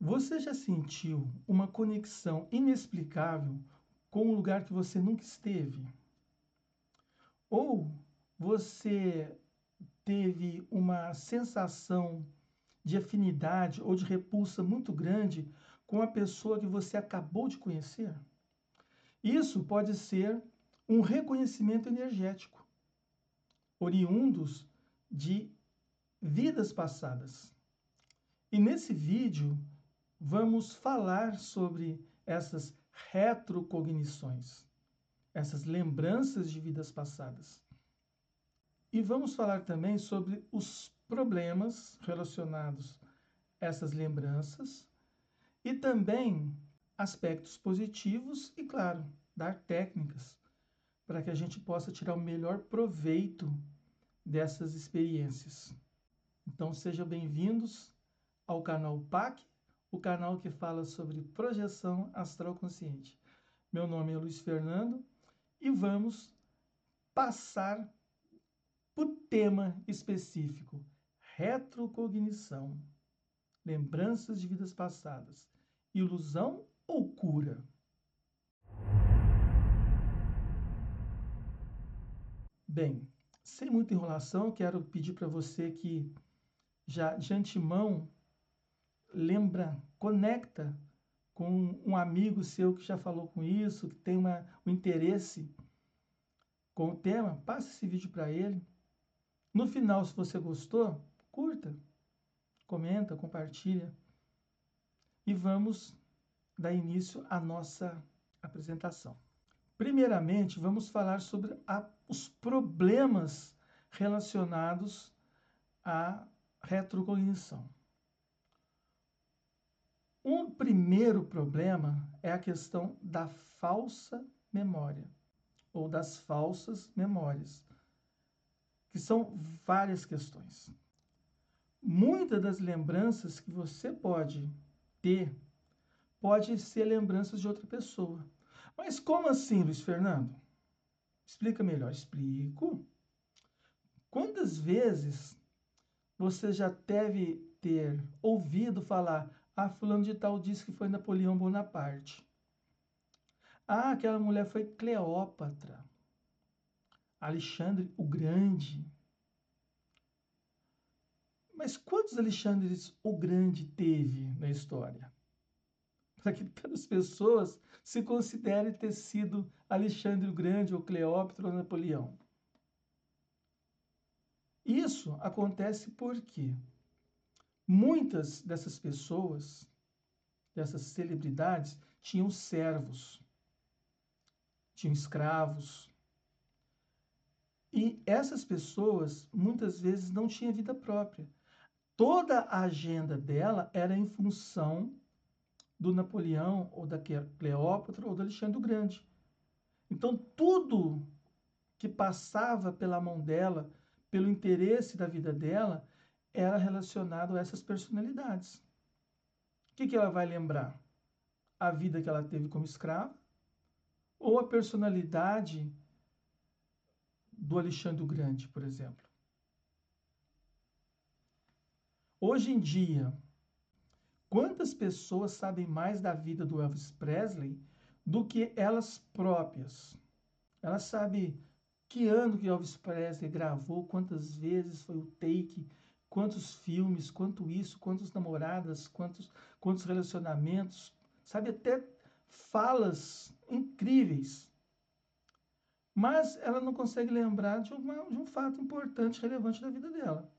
Você já sentiu uma conexão inexplicável com um lugar que você nunca esteve? Ou você teve uma sensação de afinidade ou de repulsa muito grande com a pessoa que você acabou de conhecer? Isso pode ser um reconhecimento energético, oriundos de vidas passadas. E nesse vídeo, vamos falar sobre essas retrocognições, essas lembranças de vidas passadas. E vamos falar também sobre os problemas relacionados a essas lembranças e também aspectos positivos e, claro, dar técnicas para que a gente possa tirar o melhor proveito dessas experiências. Então, sejam bem-vindos ao canal PAC, o canal que fala sobre projeção astral consciente. Meu nome é Luiz Fernando e vamos passar para o tema específico: retrocognição, lembranças de vidas passadas, ilusão ou cura? Bem, sem muita enrolação, quero pedir para você que já de antemão conecta com um amigo seu que já falou com isso, que tem um interesse com o tema, passe esse vídeo para ele. No final, se você gostou, curta, comenta, compartilha e vamos dar início à nossa apresentação. Primeiramente, vamos falar sobre os problemas relacionados à retrocognição. Um primeiro problema é a questão da falsa memória ou das falsas memórias, que são várias questões. Muitas das lembranças que você pode ter pode ser lembranças de outra pessoa. Mas como assim, Luiz Fernando? Explica melhor. Explico. Quantas vezes você já deve ter ouvido falar: ah, fulano de tal disse que foi Napoleão Bonaparte. Ah, aquela mulher foi Cleópatra. Alexandre o Grande. Mas quantos Alexandres o Grande teve na história? Para que tantas pessoas se considerem ter sido Alexandre o Grande, ou Cleópatra, ou Napoleão. Isso acontece porque muitas dessas pessoas, dessas celebridades, tinham servos, tinham escravos. E essas pessoas, muitas vezes, não tinham vida própria. Toda a agenda dela era em função do Napoleão, ou da Cleópatra, ou do Alexandre o Grande. Então, tudo que passava pela mão dela, pelo interesse da vida dela, era relacionado a essas personalidades. O que ela vai lembrar? A vida que ela teve como escrava ou a personalidade do Alexandre o Grande, por exemplo. Hoje em dia, quantas pessoas sabem mais da vida do Elvis Presley do que elas próprias? Ela sabe que ano que Elvis Presley gravou, quantas vezes foi o take, quantos filmes, quanto isso, quantas namoradas, quantos relacionamentos, sabe até falas incríveis. Mas ela não consegue lembrar de um fato importante, relevante da vida dela.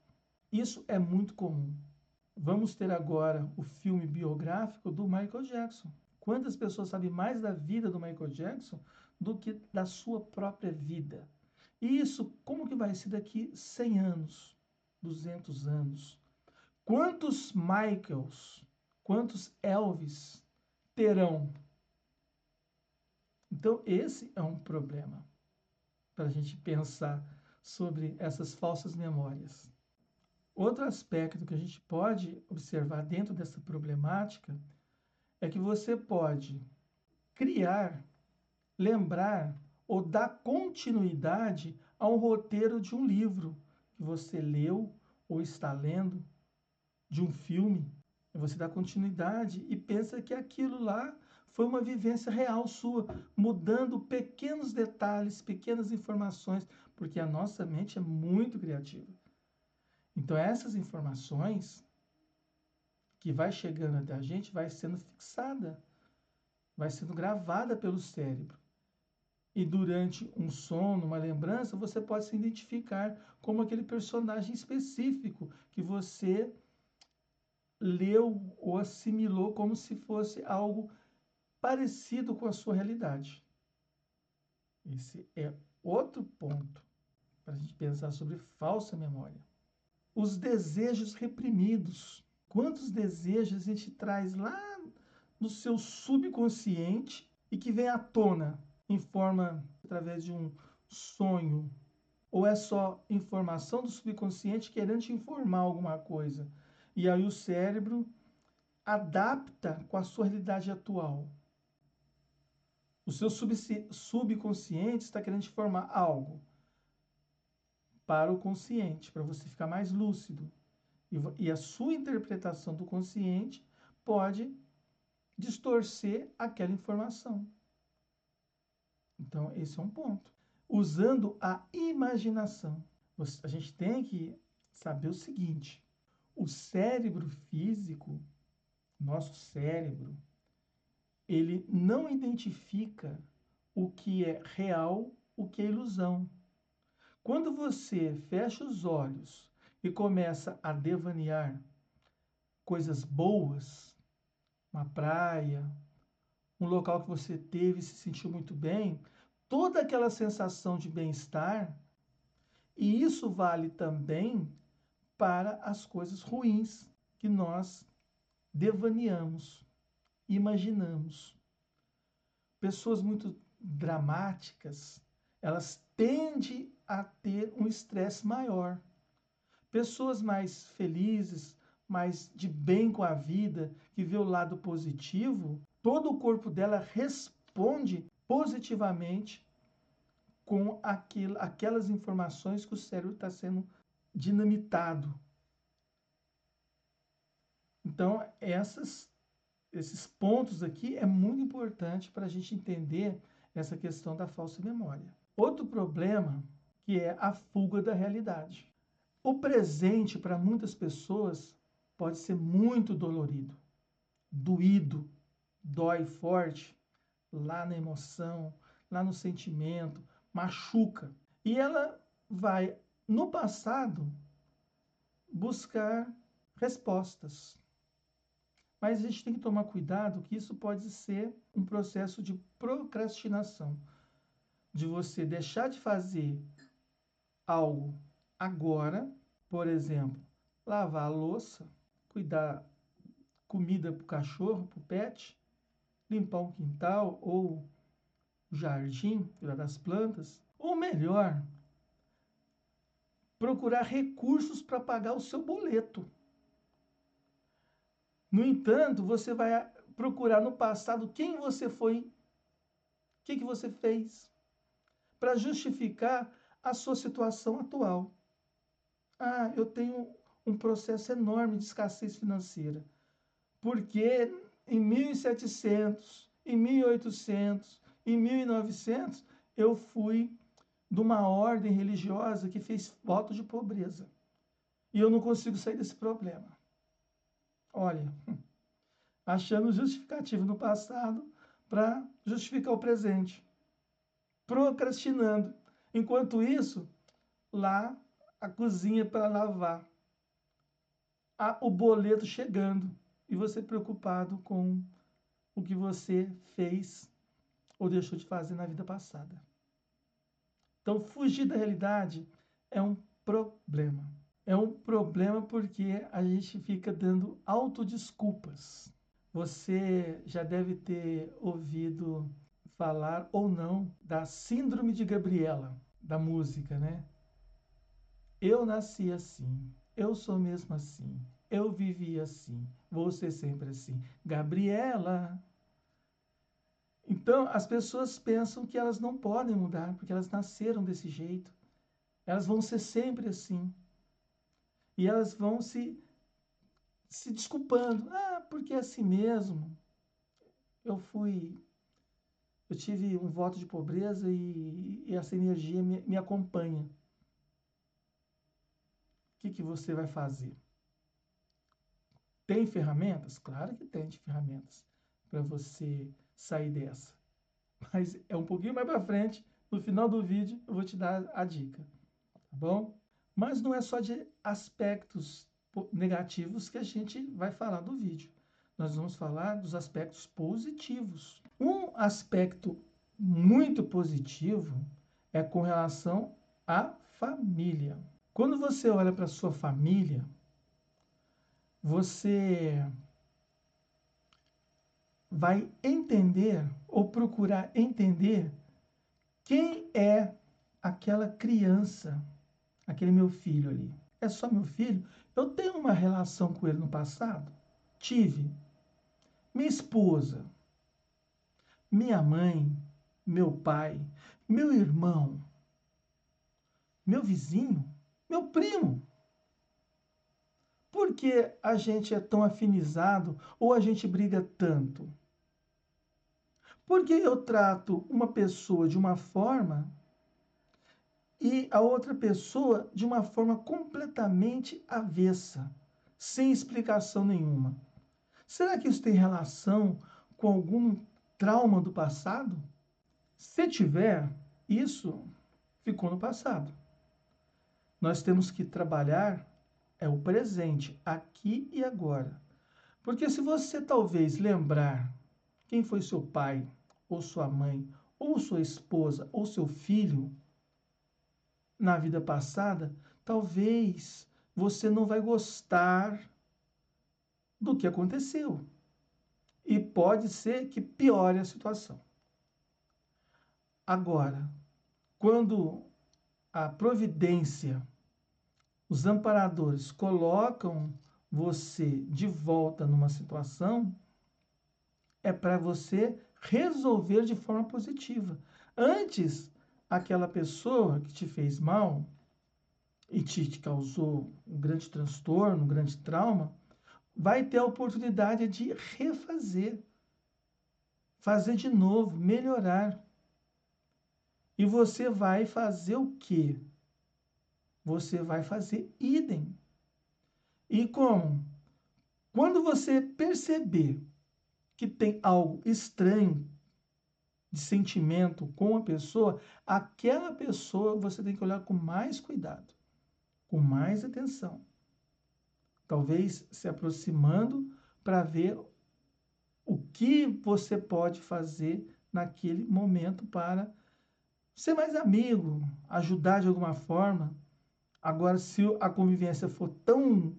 Isso é muito comum. Vamos ter agora o filme biográfico do Michael Jackson. Quantas pessoas sabem mais da vida do Michael Jackson do que da sua própria vida? E isso, como que vai ser daqui 100 anos, 200 anos? Quantos Michaels, quantos Elvis terão? Então, esse é um problema para a gente pensar sobre essas falsas memórias. Outro aspecto que a gente pode observar dentro dessa problemática é que você pode criar, lembrar ou dar continuidade a um roteiro de um livro que você leu ou está lendo, de um filme. Você dá continuidade e pensa que aquilo lá foi uma vivência real sua, mudando pequenos detalhes, pequenas informações, porque a nossa mente é muito criativa. Então essas informações que vai chegando até a gente vai sendo fixada, vai sendo gravada pelo cérebro. E durante um sono, uma lembrança, você pode se identificar como aquele personagem específico que você leu ou assimilou como se fosse algo parecido com a sua realidade. Esse é outro ponto para a gente pensar sobre falsa memória. Os desejos reprimidos. Quantos desejos a gente traz lá no seu subconsciente e que vem à tona em forma através de um sonho? Ou é só informação do subconsciente querendo te informar alguma coisa? E aí o cérebro adapta com a sua realidade atual. O seu subconsciente está querendo te informar algo para o consciente, para você ficar mais lúcido. E a sua interpretação do consciente pode distorcer aquela informação. Então, esse é um ponto. Usando a imaginação. A gente tem que saber o seguinte: o cérebro físico, nosso cérebro, ele não identifica o que é real, o que é ilusão. Quando você fecha os olhos e começa a devanear coisas boas, uma praia, um local que você teve e se sentiu muito bem, toda aquela sensação de bem-estar, e isso vale também para as coisas ruins que nós devaneamos, imaginamos. Pessoas muito dramáticas, elas tendem a ter um estresse maior. Pessoas mais felizes, mais de bem com a vida, que vê o lado positivo, todo o corpo dela responde positivamente com aquelas informações que o cérebro está sendo dinamitado. Então, esses pontos aqui é muito importante para a gente entender essa questão da falsa memória. Outro problema que é a fuga da realidade. O presente, para muitas pessoas, pode ser muito dolorido, doído, dói forte, lá na emoção, lá no sentimento, machuca. E ela vai, no passado, buscar respostas. Mas a gente tem que tomar cuidado que isso pode ser um processo de procrastinação, de você deixar de fazer algo agora, por exemplo, lavar a louça, cuidar comida para o cachorro, para o pet, limpar um quintal ou o jardim, cuidar das plantas, ou melhor, procurar recursos para pagar o seu boleto. No entanto, você vai procurar no passado quem você foi, o que você fez, para justificar a sua situação atual. Ah, eu tenho um processo enorme de escassez financeira, porque em 1700, em 1800, em 1900, eu fui de uma ordem religiosa que fez voto de pobreza. E eu não consigo sair desse problema. Olha, achando justificativo no passado para justificar o presente. Procrastinando. Enquanto isso, lá a cozinha para lavar. O boleto chegando. E você preocupado com o que você fez ou deixou de fazer na vida passada. Então, fugir da realidade é um problema. É um problema porque a gente fica dando autodesculpas. Você já deve ter ouvido falar ou não da Síndrome de Gabriela, da música, né? Eu nasci assim, eu sou mesmo assim, eu vivi assim, vou ser sempre assim. Gabriela. Então, as pessoas pensam que elas não podem mudar, porque elas nasceram desse jeito. Elas vão ser sempre assim. E elas vão se se desculpando. Ah, porque é assim mesmo. Eu fui, eu tive um voto de pobreza e essa energia me acompanha. O que você vai fazer? Tem ferramentas? Claro que tem ferramentas para você sair dessa. Mas é um pouquinho mais para frente, no final do vídeo, eu vou te dar a dica, tá bom? Mas não é só de aspectos negativos que a gente vai falar do vídeo. Nós vamos falar dos aspectos positivos. Um aspecto muito positivo é com relação à família. Quando você olha para a sua família, você vai entender ou procurar entender quem é aquela criança, aquele meu filho ali. É só meu filho? Eu tenho uma relação com ele no passado? Tive. Minha esposa, minha mãe, meu pai, meu irmão, meu vizinho, meu primo. Por que a gente é tão afinizado ou a gente briga tanto? Porque eu trato uma pessoa de uma forma e a outra pessoa de uma forma completamente avessa, sem explicação nenhuma. Será que isso tem relação com algum trauma do passado? Se tiver, isso ficou no passado. Nós temos que trabalhar o presente, aqui e agora. Porque se você talvez lembrar quem foi seu pai, ou sua mãe, ou sua esposa, ou seu filho na vida passada, talvez você não vai gostar do que aconteceu. E pode ser que piore a situação. Agora, quando a providência, os amparadores colocam você de volta numa situação, é para você resolver de forma positiva. Antes, aquela pessoa que te fez mal e te causou um grande transtorno, um grande trauma, vai ter a oportunidade de refazer, fazer de novo, melhorar. E você vai fazer o quê? Você vai fazer idem. E como? Quando você perceber que tem algo estranho de sentimento com a pessoa, aquela pessoa você tem que olhar com mais cuidado, com mais atenção. Talvez se aproximando para ver o que você pode fazer naquele momento para ser mais amigo, ajudar de alguma forma. Agora, se a convivência for tão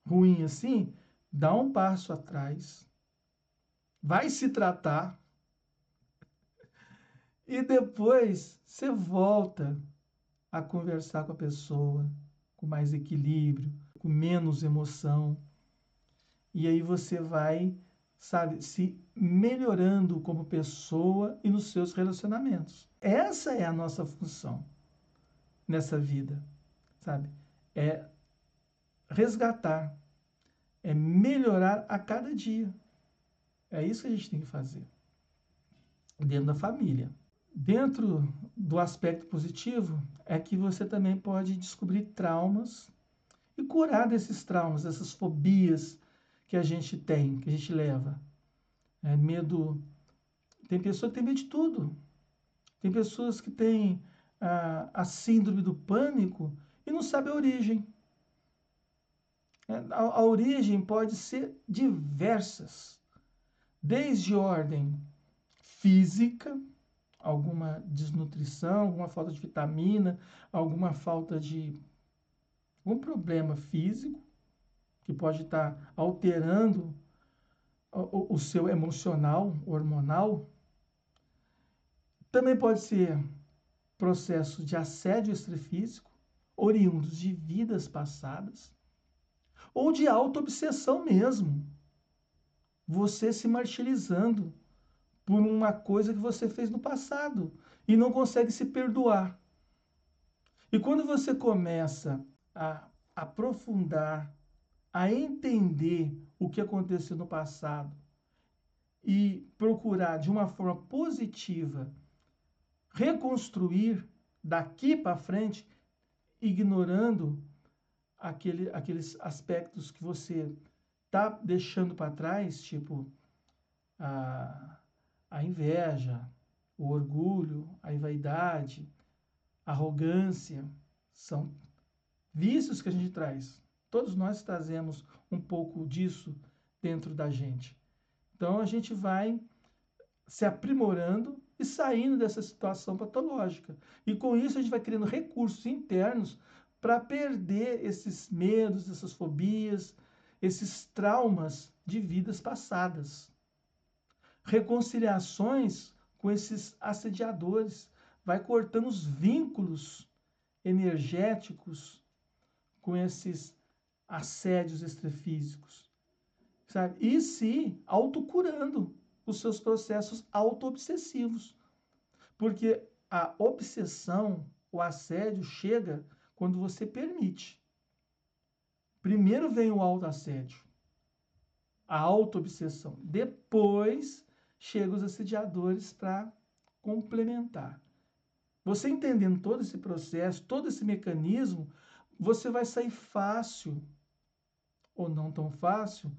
ruim assim, dá um passo atrás, vai se tratar e depois você volta a conversar com a pessoa com mais equilíbrio, com menos emoção. E aí você vai, sabe, se melhorando como pessoa e nos seus relacionamentos. Essa é a nossa função nessa vida, sabe? É resgatar, é melhorar a cada dia. É isso que a gente tem que fazer dentro da família. Dentro do aspecto positivo é que você também pode descobrir traumas e curar desses traumas, dessas fobias que a gente tem, que a gente leva. É, medo. Tem pessoa que tem medo de tudo. Tem pessoas que têm a síndrome do pânico e não sabe a origem. A origem pode ser diversas, desde ordem física, alguma desnutrição, alguma falta de vitamina, alguma falta de algum problema físico que pode estar alterando o seu emocional, hormonal. Também pode ser processo de assédio extrafísico, oriundos de vidas passadas, ou de autoobsessão mesmo. Você se martirizando por uma coisa que você fez no passado e não consegue se perdoar. E quando você começa a aprofundar a entender o que aconteceu no passado e procurar de uma forma positiva reconstruir daqui para frente, ignorando aqueles aspectos que você está deixando para trás, tipo a, a inveja, o orgulho, a vaidade, a arrogância, são vícios que a gente traz. Todos nós trazemos um pouco disso dentro da gente. Então a gente vai se aprimorando e saindo dessa situação patológica. E com isso a gente vai criando recursos internos para perder esses medos, essas fobias, esses traumas de vidas passadas. Reconciliações com esses assediadores, vai cortando os vínculos energéticos com esses assédios extrafísicos, sabe? E se autocurando os seus processos auto-obsessivos. Porque a obsessão, o assédio chega quando você permite. Primeiro vem o autoassédio, a auto-obsessão. Depois chegam os assediadores para complementar. Você entendendo todo esse processo, todo esse mecanismo, você vai sair fácil, ou não tão fácil,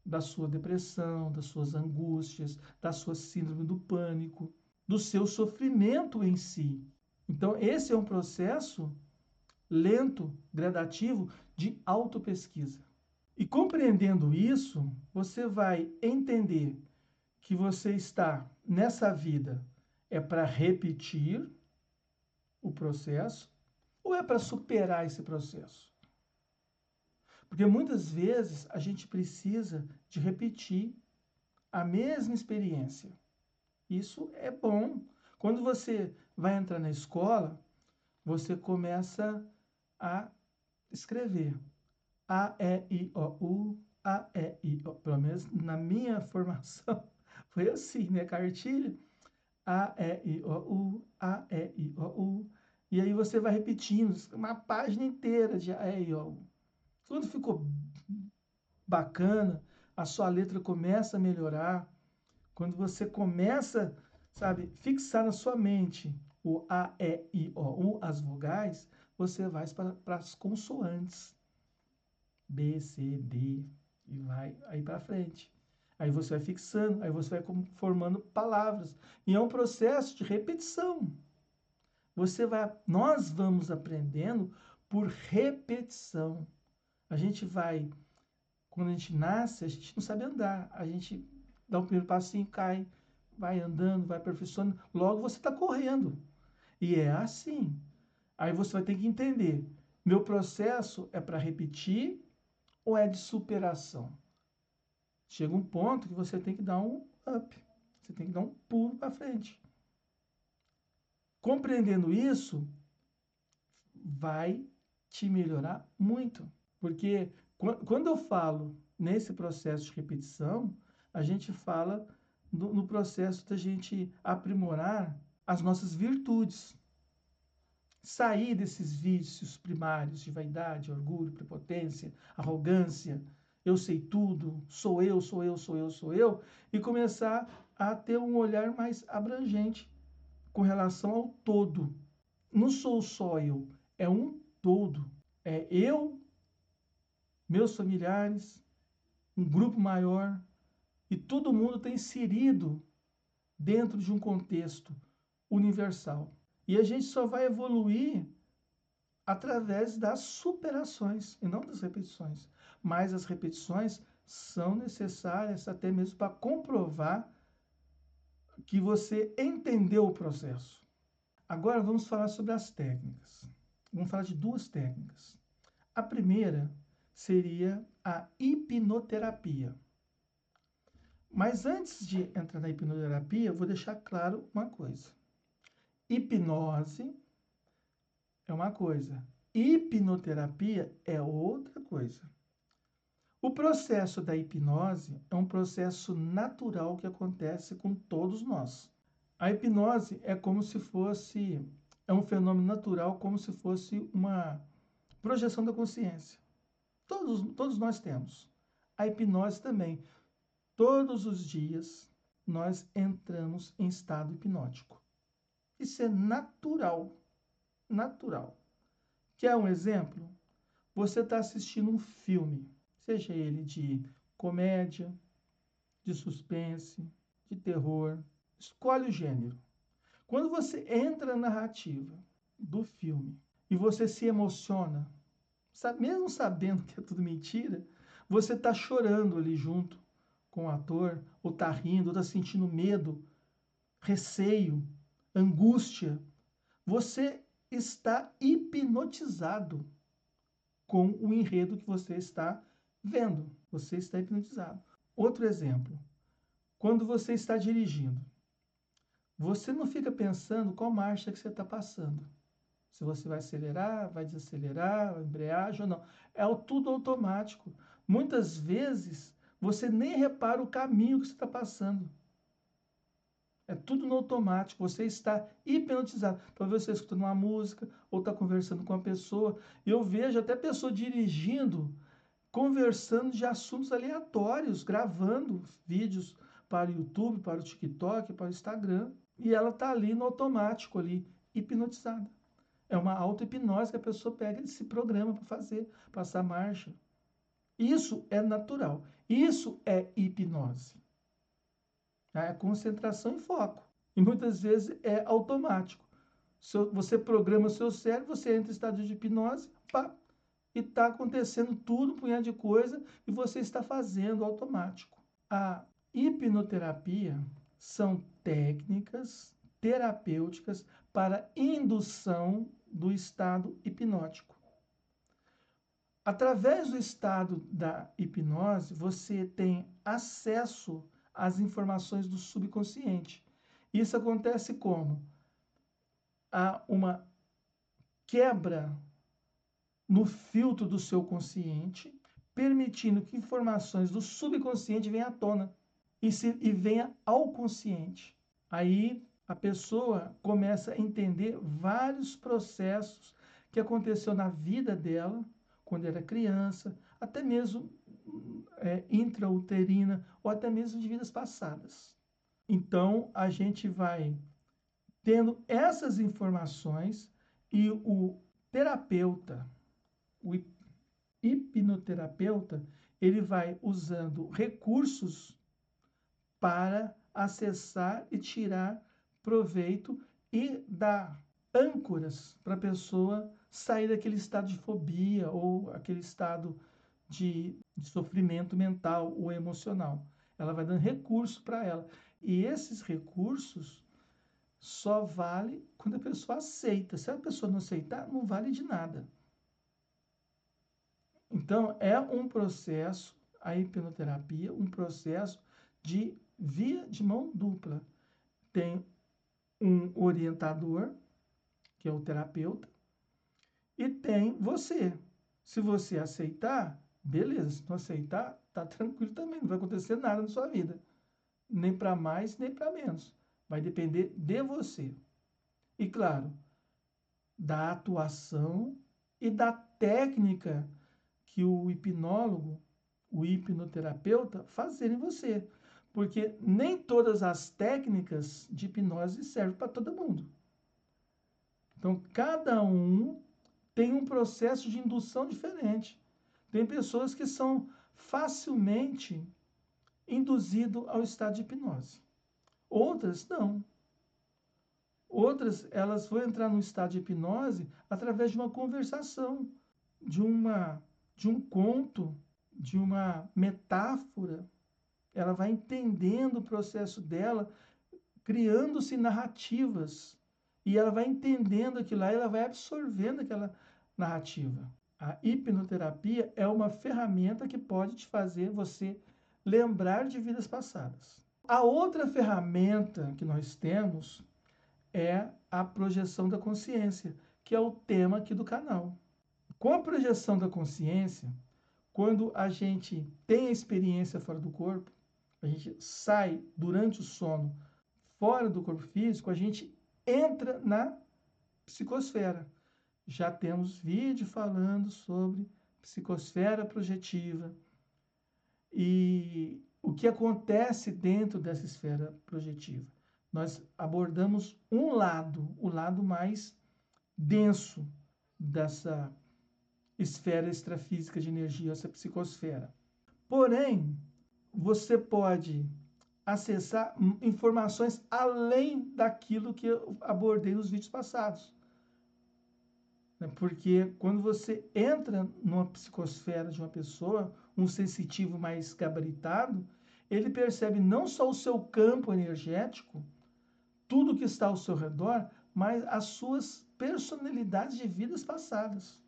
da sua depressão, das suas angústias, da sua síndrome do pânico, do seu sofrimento em si. Então, esse é um processo lento, gradativo, de autopesquisa. E compreendendo isso, você vai entender que você está nessa vida é para repetir o processo ou é para superar esse processo? Porque muitas vezes a gente precisa de repetir a mesma experiência. Isso é bom. Quando você vai entrar na escola, você começa a escrever A, E, I, O, U, A, E, I, O. Pelo menos na minha formação foi assim, né? Cartilha. A, E, I, O, U, A, E, I, O, U. E aí você vai repetindo uma página inteira de A, E, I, O, U. Quando ficou bacana, a sua letra começa a melhorar. Quando você começa, sabe, fixar na sua mente o A, E, I, O, U, as vogais, você vai para as consoantes. B, C, D, e vai aí para frente. Aí você vai fixando, aí você vai formando palavras. E é um processo de repetição. Nós vamos aprendendo por repetição. A gente vai, quando a gente nasce, a gente não sabe andar. A gente dá um primeiro passinho, cai, vai andando, vai aperfeiçoando. Logo você está correndo. E é assim. Aí você vai ter que entender. Meu processo é para repetir ou é de superação? Chega um ponto que você tem que dar um up. Você tem que dar um pulo para frente. Compreendendo isso, vai te melhorar muito. Porque quando eu falo nesse processo de repetição, a gente fala no processo da gente aprimorar as nossas virtudes. Sair desses vícios primários de vaidade, orgulho, prepotência, arrogância, eu sei tudo, sou eu, sou eu, sou eu, sou eu, e começar a ter um olhar mais abrangente com relação ao todo. Não sou só eu, é um todo. É eu, meus familiares, um grupo maior, e todo mundo está inserido dentro de um contexto universal. E a gente só vai evoluir através das superações e não das repetições. Mas as repetições são necessárias até mesmo para comprovar que você entendeu o processo. Agora vamos falar sobre as técnicas. Vamos falar de duas técnicas. A primeira seria a hipnoterapia. Mas antes de entrar na hipnoterapia, eu vou deixar claro uma coisa. Hipnose é uma coisa, hipnoterapia é outra coisa. O processo da hipnose é um processo natural que acontece com todos nós. A hipnose é como se fosse, é um fenômeno natural, como se fosse uma projeção da consciência. Todos nós temos. A hipnose também. Todos os dias nós entramos em estado hipnótico. Isso é natural. Natural. Quer um exemplo? Você está assistindo um filme, seja ele de comédia, de suspense, de terror. Escolhe o gênero. Quando você entra na narrativa do filme e você se emociona, mesmo sabendo que é tudo mentira, você está chorando ali junto com o ator, ou está rindo, ou está sentindo medo, receio, angústia. Você está hipnotizado com o enredo que você está vendo. Você está hipnotizado. Outro exemplo. Quando você está dirigindo, você não fica pensando qual marcha que você está passando. Se você vai acelerar, vai desacelerar, embreagem ou não. É tudo automático. Muitas vezes, você nem repara o caminho que você está passando. É tudo no automático. Você está hipnotizado. Talvez você escutando uma música ou está conversando com uma pessoa. Eu vejo até pessoa dirigindo, conversando de assuntos aleatórios, gravando vídeos para o YouTube, para o TikTok, para o Instagram. E ela está ali no automático, ali, hipnotizada. É uma auto-hipnose que a pessoa pega e se programa para fazer, passar marcha. Isso é natural. Isso é hipnose. É concentração e foco. E muitas vezes é automático. Você programa o seu cérebro, você entra em estado de hipnose, pá, e está acontecendo tudo, um punhado de coisa, e você está fazendo automático. A hipnoterapia são técnicas terapêuticas para indução do estado hipnótico. Através do estado da hipnose, você tem acesso às informações do subconsciente. Isso acontece como? Há uma quebra no filtro do seu consciente, permitindo que informações do subconsciente venham à tona e venha ao consciente. Aí a pessoa começa a entender vários processos que aconteceu na vida dela, quando era criança, até mesmo intrauterina, ou até mesmo de vidas passadas. Então, a gente vai tendo essas informações e o terapeuta, o hipnoterapeuta, ele vai usando recursos para acessar e tirar proveito e dar âncoras para a pessoa sair daquele estado de fobia ou aquele estado de sofrimento mental ou emocional. Ela vai dando recurso para ela. E esses recursos só vale quando a pessoa aceita. Se a pessoa não aceitar, não vale de nada. Então, é um processo, a hipnoterapia, um processo de via de mão dupla. Tem um orientador, que é o terapeuta, e tem você. Se você aceitar, beleza. Se não aceitar, tá tranquilo também. Não vai acontecer nada na sua vida. Nem para mais, nem para menos. Vai depender de você. E claro, da atuação e da técnica que o hipnólogo, o hipnoterapeuta, fazer em você. Porque nem todas as técnicas de hipnose servem para todo mundo. Então, cada um tem um processo de indução diferente. Tem pessoas que são facilmente induzidas ao estado de hipnose. Outras, não. Outras, elas vão entrar no estado de hipnose através de uma conversação, de um conto, de uma metáfora. Ela vai entendendo o processo dela, criando-se narrativas. E ela vai entendendo aquilo lá, e ela vai absorvendo aquela narrativa. A hipnoterapia é uma ferramenta que pode te fazer você lembrar de vidas passadas. A outra ferramenta que nós temos é a projeção da consciência, que é o tema aqui do canal. Com a projeção da consciência, quando a gente tem a experiência fora do corpo, a gente sai durante o sono fora do corpo físico, a gente entra na psicosfera. Já temos vídeo falando sobre psicosfera projetiva e o que acontece dentro dessa esfera projetiva. Nós abordamos um lado, o lado mais denso dessa esfera extrafísica de energia, essa psicosfera. Porém, você pode acessar informações além daquilo que eu abordei nos vídeos passados. Porque quando você entra numa psicosfera de uma pessoa, um sensitivo mais gabaritado, ele percebe não só o seu campo energético, tudo que está ao seu redor, mas as suas personalidades de vidas passadas.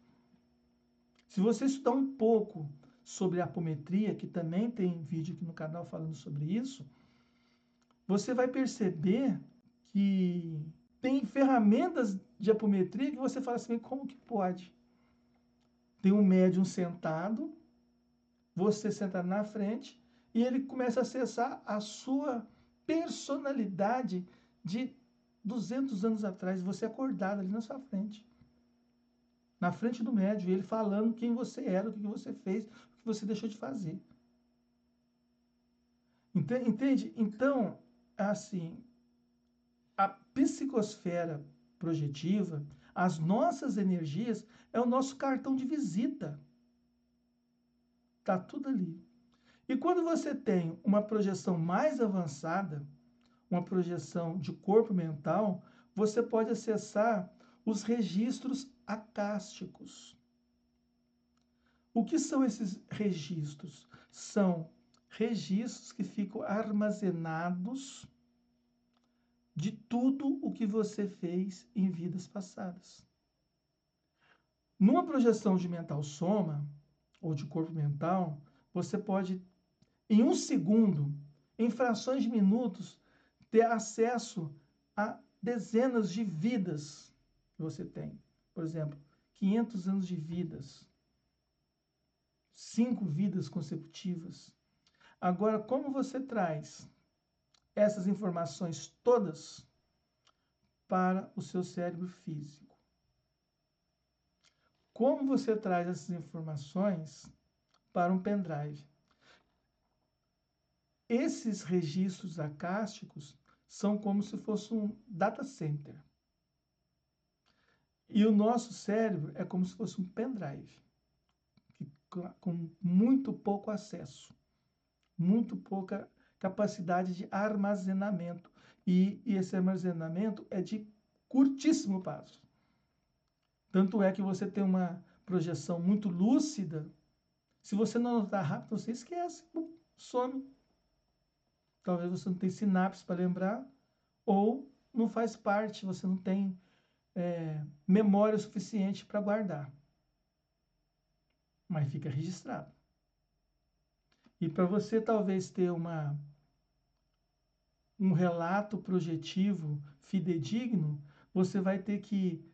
Se você estudar um pouco sobre apometria, que também tem vídeo aqui no canal falando sobre isso, você vai perceber que tem ferramentas de apometria que você fala assim, como que pode? Tem um médium sentado, você senta na frente, e ele começa a acessar a sua personalidade de 200 anos atrás, você acordado ali na sua frente. Na frente do médium, ele falando quem você era, o que você fez, o que você deixou de fazer. Entende? Então, assim, a psicosfera projetiva, as nossas energias, é o nosso cartão de visita. Está tudo ali. E quando você tem uma projeção mais avançada, uma projeção de corpo mental, você pode acessar os registros acásticos. O que são esses registros? São registros que ficam armazenados de tudo o que você fez em vidas passadas. Numa projeção de mental soma, ou de corpo mental, você pode, em um segundo, em frações de minutos, ter acesso a dezenas de vidas que você tem. Por exemplo, 500 anos de vidas, 5 vidas consecutivas. Agora, como você traz essas informações todas para o seu cérebro físico? Como você traz essas informações para um pendrive? Esses registros acásticos são como se fosse um data center. E o nosso cérebro é como se fosse um pendrive, com muito pouco acesso, muito pouca capacidade de armazenamento. E esse armazenamento é de curtíssimo prazo. Tanto é que você tem uma projeção muito lúcida, se você não anotar rápido, você esquece, some. Talvez você não tenha sinapse para lembrar, ou não faz parte, você não tem memória suficiente para guardar. Mas fica registrado. E para você talvez ter um relato projetivo fidedigno, você vai ter que ir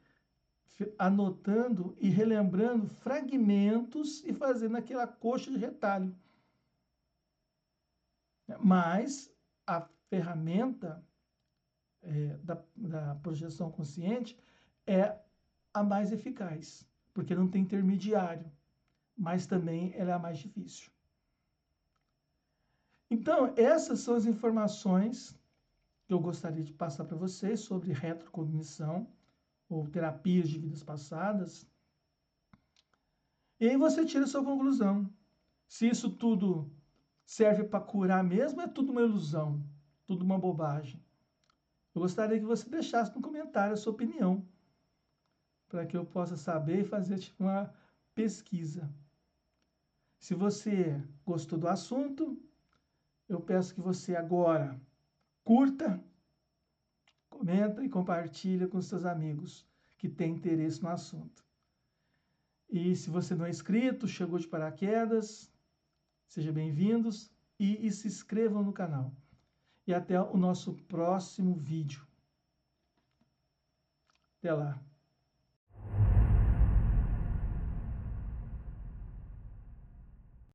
anotando e relembrando fragmentos e fazendo aquela coxa de retalho. Mas a ferramenta da projeção consciente é a mais eficaz, porque não tem intermediário, mas também ela é a mais difícil. Então, essas são as informações que eu gostaria de passar para vocês sobre retrocognição ou terapias de vidas passadas. E aí você tira a sua conclusão. Se isso tudo serve para curar mesmo, é tudo uma ilusão, tudo uma bobagem. Eu gostaria que você deixasse no comentário a sua opinião, para que eu possa saber e fazer tipo, uma pesquisa. Se você gostou do assunto, eu peço que você agora curta, comenta e compartilha com seus amigos que têm interesse no assunto. E se você não é inscrito, chegou de paraquedas, sejam bem-vindos e se inscrevam no canal. E até o nosso próximo vídeo. Até lá.